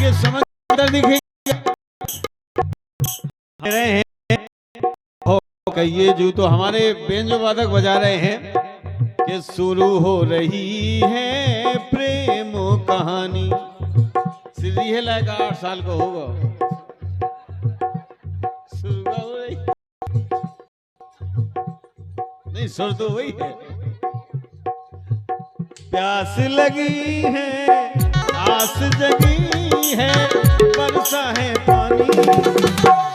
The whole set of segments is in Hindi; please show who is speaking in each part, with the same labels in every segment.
Speaker 1: ये समंदर दिखे रहे हैं। ये जो तो हमारे बेंजो वादक बजा रहे हैं कि शुरू हो रही है प्रेम कहानी। श्री है लायक 8 साल को होगा, शुरू हो रही नहीं, सुर तो वही है। प्यास लगी है, आस जगी है, बरसा है पानी,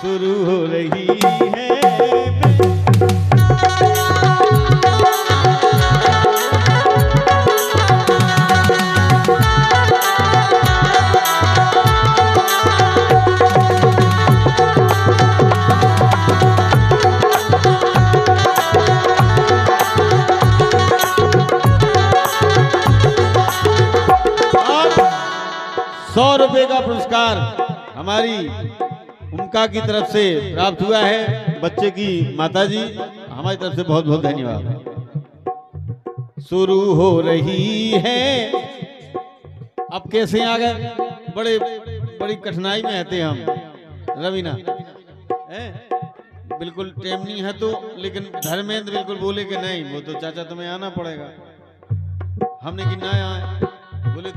Speaker 1: शुरू हो रही है। ₹100 का पुरस्कार हमारी उनका की तरफ से प्राप्त हुआ है। बच्चे की माताजी हमारी तरफ से बहुत बहुत धन्यवाद। शुरू हो रही है। अब कैसे आ गए, बड़ी कठिनाई में रहते हम रवीना, बिल्कुल टेमनी है तो, लेकिन धर्मेंद्र बिल्कुल बोले कि नहीं, वो तो चाचा तुम्हें आना पड़ेगा। हमने कि ना आए, बोले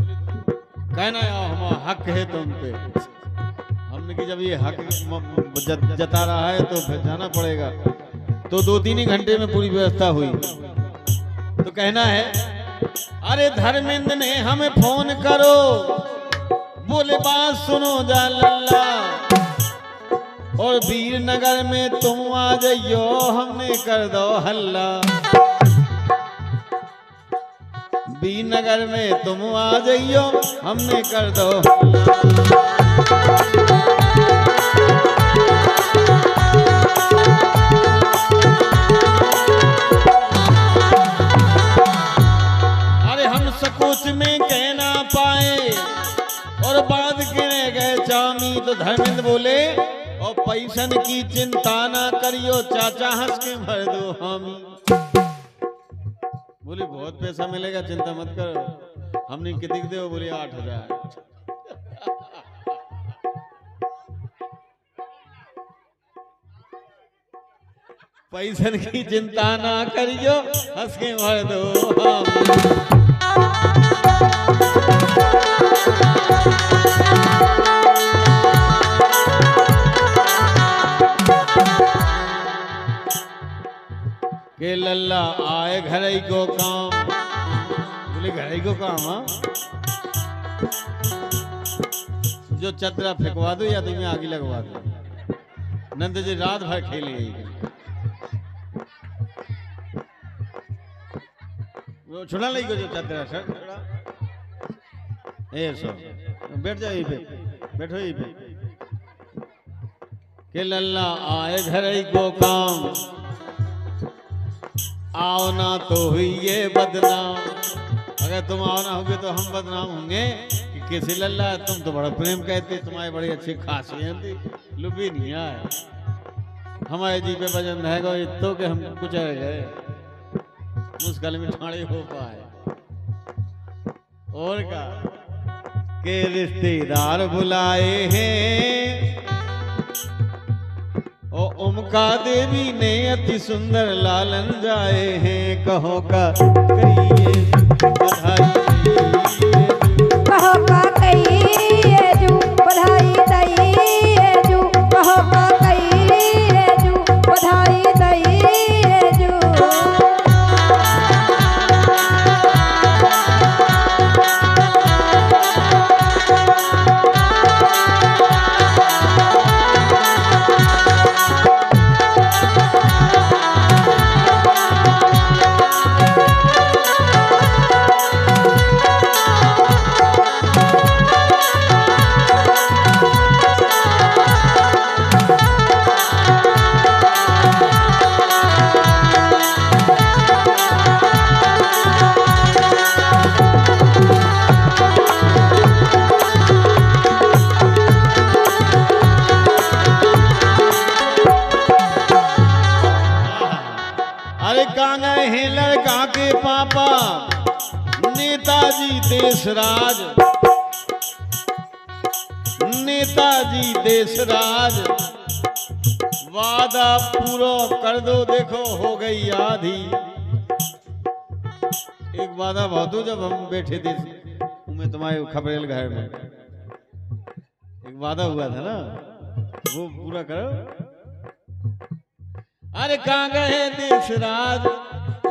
Speaker 1: कहना हम हक है तुम पे। हमने कि जब ये हक जता रहा है तो फिर जाना पड़ेगा। तो 2-3 ही घंटे में पूरी व्यवस्था हुई। तो कहना है, अरे धर्मेंद्र ने हमें फोन करो, बोले बात सुनो जा लल्ला, और वीरनगर में तुम आ जाइयो, हमने कर दो हल्ला। वीरनगर में तुम आ जाइयो, हमने कर दो हल्ला। अरे हम सकोच में कह ना पाए और बाद गिरे गए चामी। तो धर्मेंद्र बोले, और पैसन की चिंता ना करियो चाचा, हंस के भर दो हामी। बोले बहुत पैसा मिलेगा, चिंता मत करो। हमने कितने दे, बोले 8,000। पैसन की चिंता ना करियो, हंस के भर दो हामी। के लल्ला आए घर को काम। बोले घर को काम? हाँ, जो चतरा फेंकवा दो या तुम्हें आगे लगवा दो। नंद जी रात भर खेले, वो छुड़ा लगी को जो चतरा सर छुड़ा। बैठ जाओ, पे बैठो यहीं पे। के लल्ला आए घर को काम, आओ ना तो हुई ये बदनाम। अगर तुम आओ ना होगे तो हम बदनाम होंगे कि किसी लल्ला तुम तो बड़ा प्रेम कहते, तुम्हारे बड़ी अच्छी खासियत थी, लुबी नहीं आए। हमारे जी पे वजन है गो तो कि हम कुछ गए, मुश्किल में ठाड़े हो पाए। और का के रिश्तेदार बुलाए हैं, ओ उमका देवी ने अति सुंदर लालन जाए हैं। कहो का कहिए बधाई,
Speaker 2: कहो का कहिए जू बधाई दइए जू, कहो का कहिए जू बधाई दइए जू।
Speaker 1: नेताजी देशराज नेताजी देशराज, वादा पूरा कर दो, देखो हो गई आधी। एक वादा बहुत हो, जब हम बैठे थे मैं तुम्हारे खबरेल घर में, एक वादा हुआ था ना, वो पूरा करो। अरे कहाँ गए देशराज,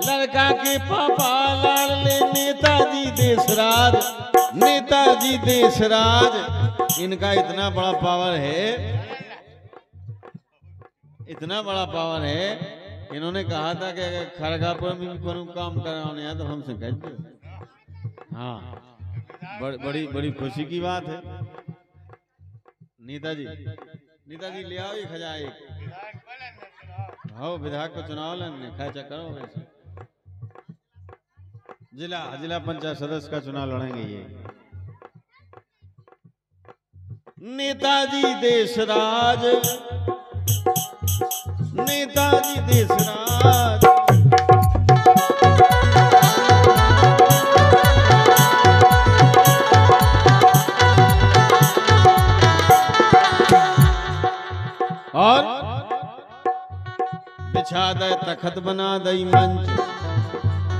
Speaker 1: लड़का के पापा लाडले नेताजी देशराज, नेताजी देशराज। इनका इतना बड़ा पावर है, इतना बड़ा पावर है, इन्होंने कहा था कि अगर खड़गापुर में कोई काम कराने है तो हमसे कह दो। हाँ, बड़ी बड़ी खुशी की बात है। नेताजी, नेताजी ले आओ एक हजार एक। हाँ, विधायक को चुनाव लेने खर्चा करो वैसे। जिला पंचायत सदस्य का चुनाव लड़ेंगे ये। नेताजी देशराज, नेताजी देशराज। और बिछा दे तखत बना दई मंच,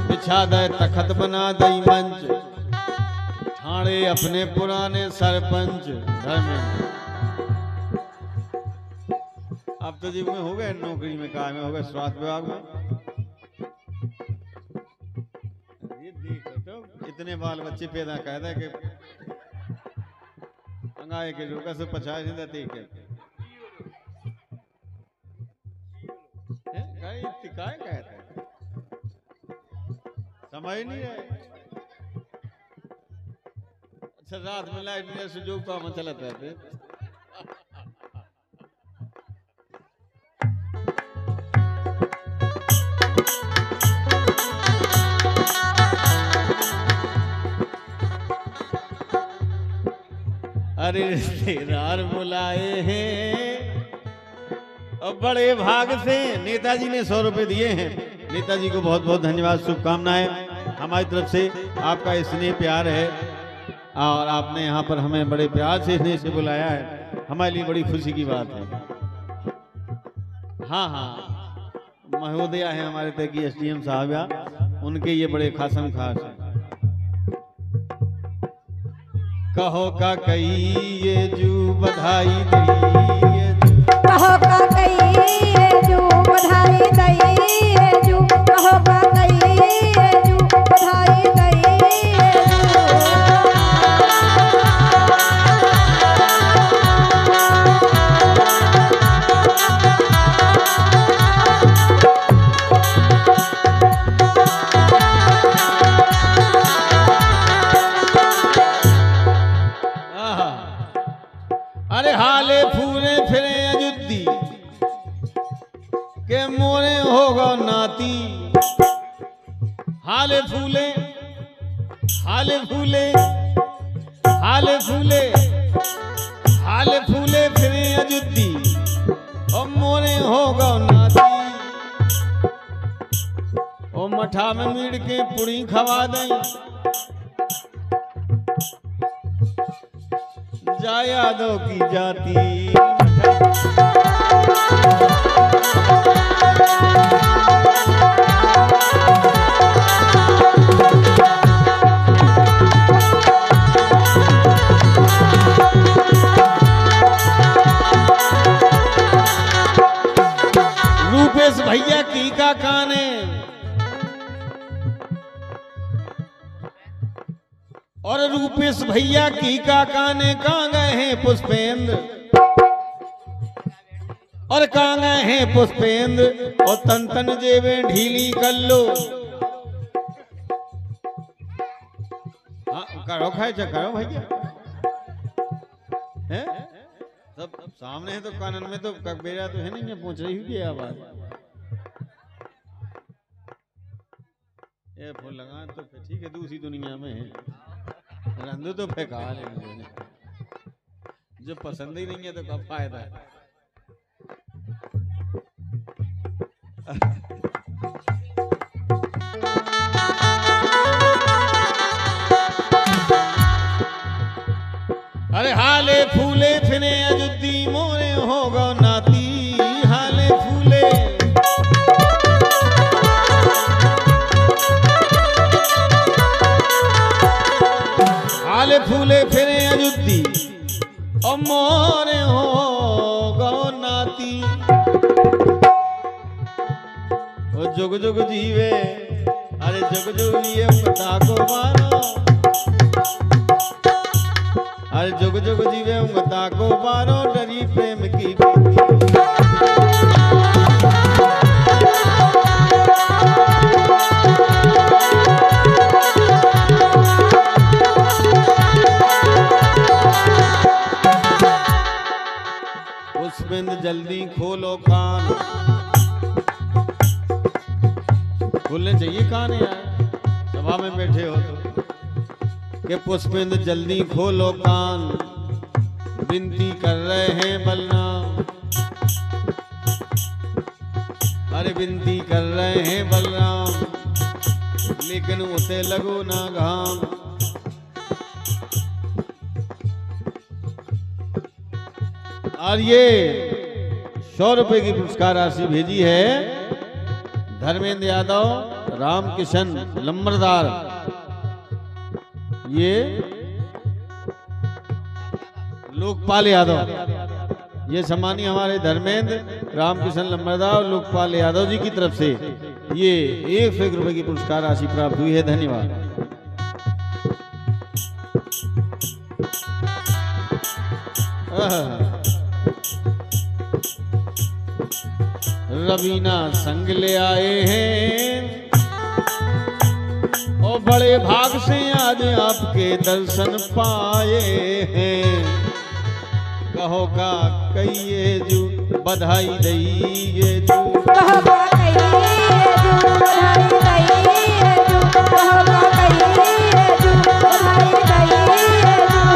Speaker 1: बिछा दे तखत बना दई मंच, ठाणे अपने पुराने सरपंच धर्मेंद्र। अब तो जी में हो गए नौकरी में, काम में हो गए स्वास्थ्य विभाग में। ये देखो तो इतने बाल बच्चे पैदा कर दे कि अंगाए के रोका से 50 दिन देते के काय कहते हैं, समझ नहीं रहे। अच्छा, रात में लाइट में सुजोग काम चलता है। अरे रिश्तेदार बुलाए हैं और बड़े भाग से नेताजी ने 100 रुपए दिए हैं। नेताजी को बहुत बहुत धन्यवाद, शुभकामनाएं हमारी तरफ से। आपका स्नेह प्यार है और आपने यहाँ पर हमें बड़े प्यार से स्नेह से बुलाया है, हमारे लिए बड़ी खुशी की बात है। हाँ हाँ, महोदया है हमारे तक की SDM साहब, उनके ये बड़े खासम खास है। कहो का कई ये जू बधाई दई, ये जू
Speaker 2: कहो का कई ये जू बधाई दई, ये जू कहो का कई ये जू बधाई दई, ये
Speaker 1: अरे हाले फूले फिरे अयुद्धि के मोरे होगा नाती। हाले फूले, हाले फूले, हाले फूले, हाले फूले फिरे अयुद्धि और मोरे होगा नाती। ओ मठा में मीड़ के पुड़ी खवा दें, जा यादों की जाती। रूपेश भैया की का काने, और रूपेश भैया की काका ने कहाँ गए हैं पुष्पेंद्र, और कहाँ गए हैं पुष्पेंद्र, और तन तन जेबें ढीली कर लो। हाँ, करो खाए करो भैया, हैं सब सामने है तो कानन में तो ककबेरा तो है नहीं है, पहुंच रही हुई आवाज। ये फूल लगा तो ठीक है, दूसरी दुनिया में है, रंदू तो फेंका लेंगे, जो पसंद ही नहीं है तो क्या फायदा है। अरे हाले फूले फिने अजुद्दी मोरे हो गो नाती हाले फूले हाले फूले फिरे अजुद्दी ओ मोरे हो गो नाती ओ जुग जुग जीवे अरे जुग जुग जिए बता को मारो अरे जुग जुग जीवे बता को मारो डरी प्रेम की पुष्पिंद जल्दी खोलो कान खोलने चाहिए कान यार सभा में बैठे हो तो कि पुष्पिंद जल्दी खोलो कान विनती कर रहे हैं बलराम अरे विनती कर रहे हैं बलराम लेकिन उसे लगो ना घाम और ये 100 रुपए की पुरस्कार राशि भेजी है धर्मेंद्र यादव रामकिशन लंबरदार ये लोकपाल यादव ये सम्मानी हमारे धर्मेंद्र रामकिशन लंबरदार और लोकपाल यादव जी की तरफ से ये 101 रुपए की पुरस्कार राशि प्राप्त हुई है। धन्यवाद। रवीना संग ले आए हैं और बड़े भाग से आज आपके दर्शन पाए हैं कहो का कहिए जू बधाई दईए जू
Speaker 2: कहो का कहिए जू बधाई दईए जू कहो का कहिए जू बधाई दईए जू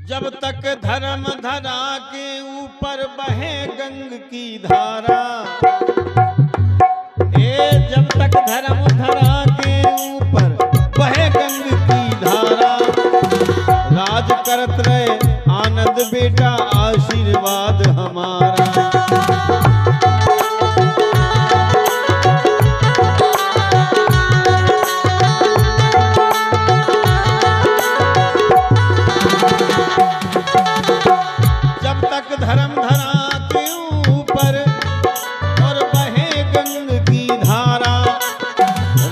Speaker 1: जब तक धर्म धरा के ऊपर बहे गंग की धारा जब तक धर्म धरा के ऊपर बहे गंग की धारा राज करत रहे आनंद बेटा आशीर्वाद हमारा धर्म धरा के ऊपर और बहे गंग की धारा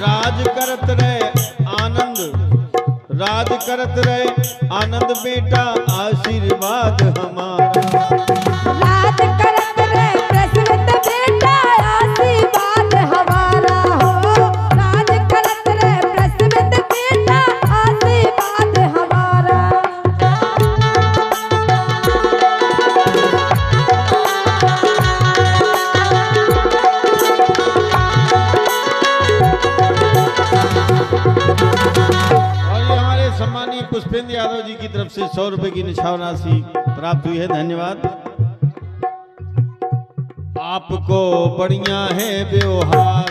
Speaker 1: राज करत रहे आनंद बेटा आशीर्वाद हमारा
Speaker 2: राज करत रहे प्रसन्न बेटा आशीर्वाद हमारा हो राज करत रहे प्रसन्न बेटा आशीर्वाद हमारा
Speaker 1: सम्मानी पुष्पेंद्र यादव जी की तरफ से 100 रुपए की निछावर राशि प्राप्त हुई है। धन्यवाद। आपको बढ़िया है व्यवहार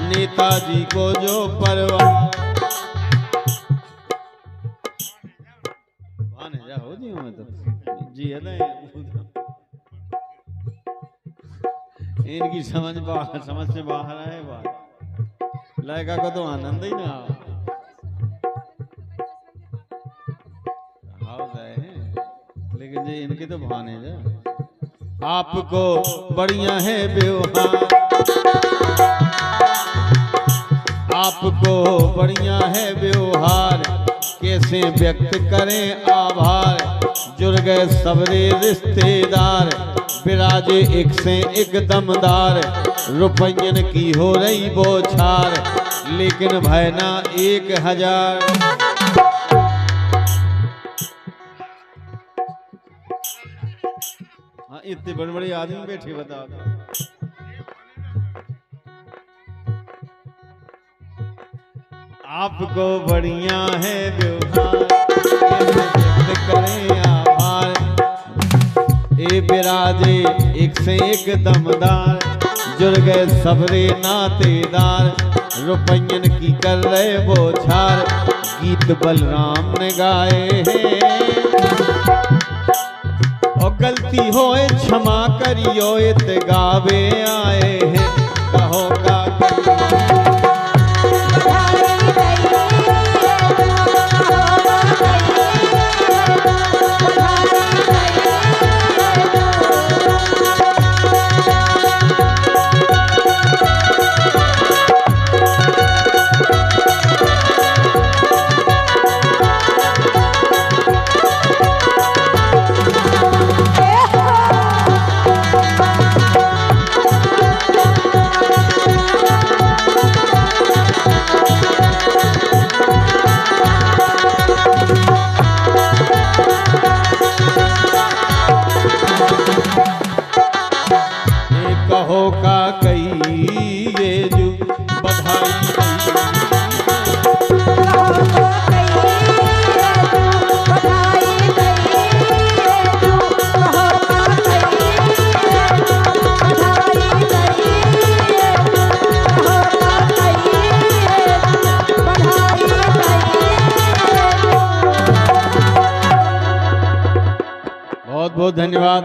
Speaker 1: नेताजी को जो परवाह हो जी मैं तो जी है ना इनकी समझ से बाहर आए बात लड़का को तो आनंद ही ना लेकिन जी इनके तो भाने जा आपको बढ़िया है व्यवहार आपको बढ़िया है व्यवहार कैसे व्यक्त करें आभार जुड़ गए सबरे रिश्तेदार बिराजे एक से एक दमदार, रुपयन की हो रही बौछार, लेकिन भयना 1000। हाँ, इतने बड़े बड़े आदमी बैठे, बताओ। आपको बढ़िया है व्यवहार, कैसे व्यक्त करें आभार। ए बिराजे एक से एक दमदार, जुड़ गए सबरे नातेदार, रुपयन की कर रहे बौछार, गीत बलराम ने गाए हैं। और गलती होए क्षमा करियो, इत गावे आए हैं, कहो का बहुत बहुत धन्यवाद।